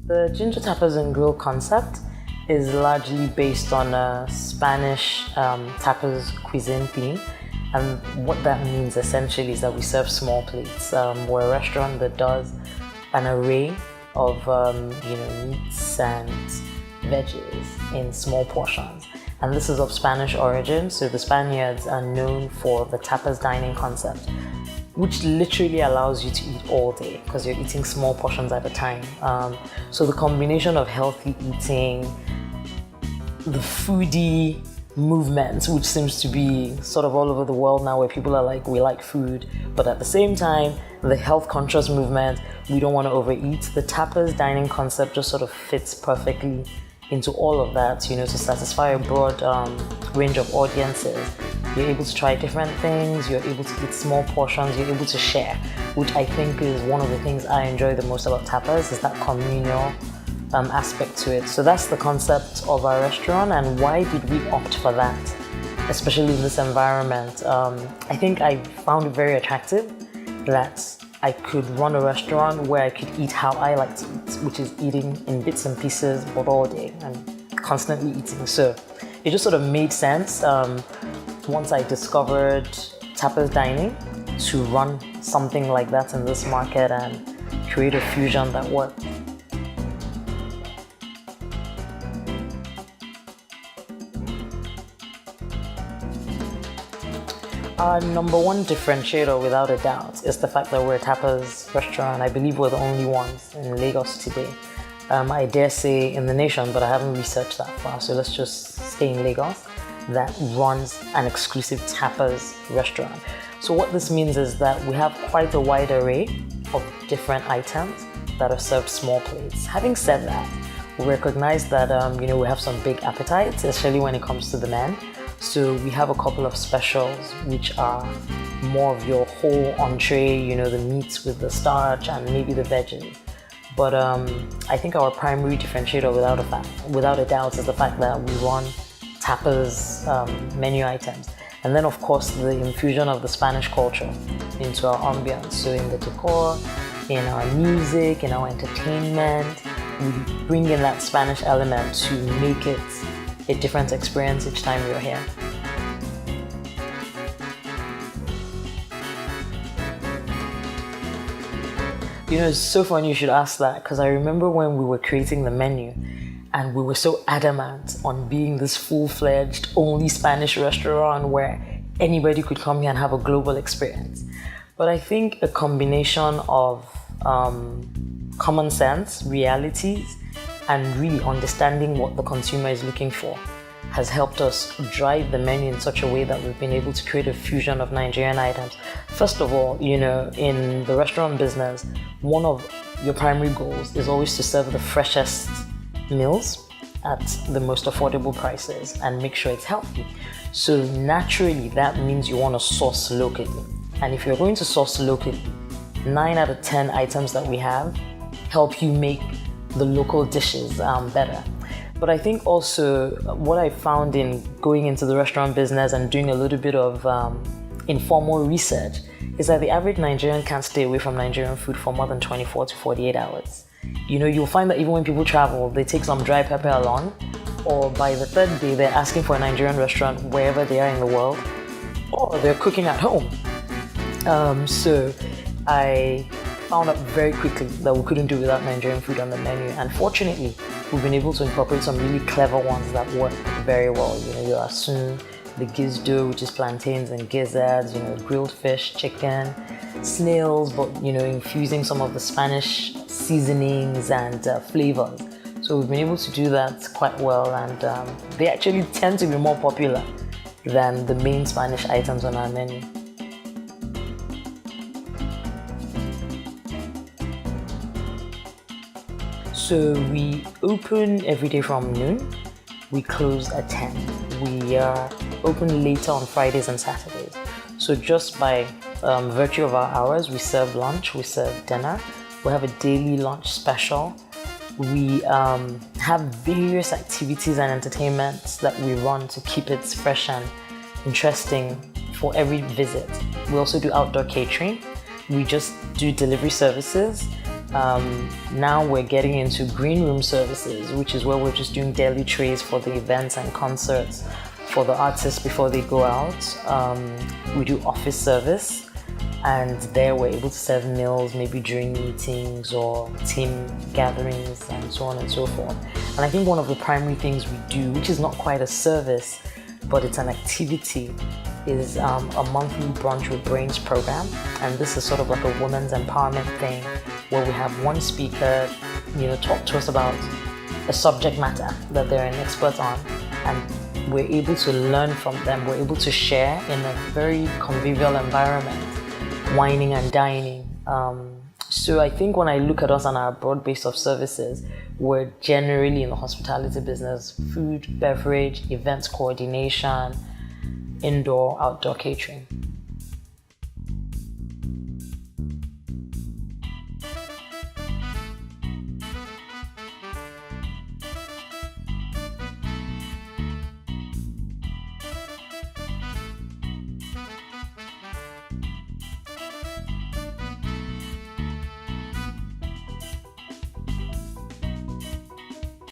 The ginger tapas and grill concept is largely based on a Spanish tapas cuisine theme. And what that means essentially is that we serve small plates. We're a restaurant that does an array of meats and veggies in small portions. And this is of Spanish origin, so the Spaniards are known for the tapas dining concept, which literally allows you to eat all day because you're eating small portions at a time. So the combination of healthy eating, the foodie movement, which seems to be sort of all over the world now, where people are like, we like food, but at the same time, the health conscious movement, we don't want to overeat. The tapas dining concept just sort of fits perfectly into all of that, to satisfy a broad range of audiences. You're able to try different things, you're able to eat small portions, you're able to share, which I think is one of the things I enjoy the most about tapas, is that communal aspect to it. So that's the concept of our restaurant, and why did we opt for that, especially in this environment? I think I found it very attractive that I could run a restaurant where I could eat how I like to eat, which is eating in bits and pieces, but all day and constantly eating. So it just sort of made sense once I discovered tapas dining to run something like that in this market and create a fusion that worked. Our number one differentiator, without a doubt, is the fact that we're a tapas restaurant. I believe we're the only ones in Lagos today. I dare say in the nation, but I haven't researched that far, so let's just stay in Lagos, that runs an exclusive tapas restaurant. So what this means is that we have quite a wide array of different items that are served small plates. Having said that, we recognize that we have some big appetites, especially when it comes to the men. So we have a couple of specials which are more of your whole entree, the meats with the starch and maybe the veggies. But I think our primary differentiator, without a doubt, is the fact that we run tapas menu items. And then of course the infusion of the Spanish culture into our ambience. So in the decor, in our music, in our entertainment, we bring in that Spanish element to make it a different experience each time you're here. It's so funny you should ask that, because I remember when we were creating the menu and we were so adamant on being this full-fledged, only Spanish restaurant where anybody could come here and have a global experience. But I think a combination of common sense, realities, and really understanding what the consumer is looking for has helped us drive the menu in such a way that we've been able to create a fusion of Nigerian items. First of all, in the restaurant business, one of your primary goals is always to serve the freshest meals at the most affordable prices and make sure it's healthy. So naturally, that means you want to source locally. And if you're going to source locally, 9 out of 10 items that we have help you make the local dishes better. But I think also what I found in going into the restaurant business and doing a little bit of informal research is that the average Nigerian can't stay away from Nigerian food for more than 24 to 48 hours. You'll find that even when people travel, they take some dry pepper along, or by the third day, they're asking for a Nigerian restaurant wherever they are in the world, or they're cooking at home. So I found out very quickly that we couldn't do without Nigerian food on the menu, and fortunately we've been able to incorporate some really clever ones that work very well. Your asun, the gizdo, which is plantains and gizzards, grilled fish, chicken, snails, but infusing some of the Spanish seasonings and flavors. So we've been able to do that quite well, and they actually tend to be more popular than the main Spanish items on our menu. So we open every day from noon. We close at 10. We are open later on Fridays and Saturdays. So just by virtue of our hours, we serve lunch, we serve dinner. We have a daily lunch special. We have various activities and entertainments that we run to keep it fresh and interesting for every visit. We also do outdoor catering. We just do delivery services. Now we're getting into green room services, which is where we're just doing daily trays for the events and concerts for the artists before they go out. We do office service, and there we're able to serve meals maybe during meetings or team gatherings and so on and so forth. And I think one of the primary things we do, which is not quite a service, but it's an activity, is a monthly brunch with brains program. And this is sort of like a women's empowerment thing where we have one speaker, talk to us about a subject matter that they're an expert on, and we're able to learn from them. We're able to share in a very convivial environment, wining and dining. So I think when I look at us and our broad base of services, we're generally in the hospitality business: food, beverage, events coordination, indoor, outdoor catering.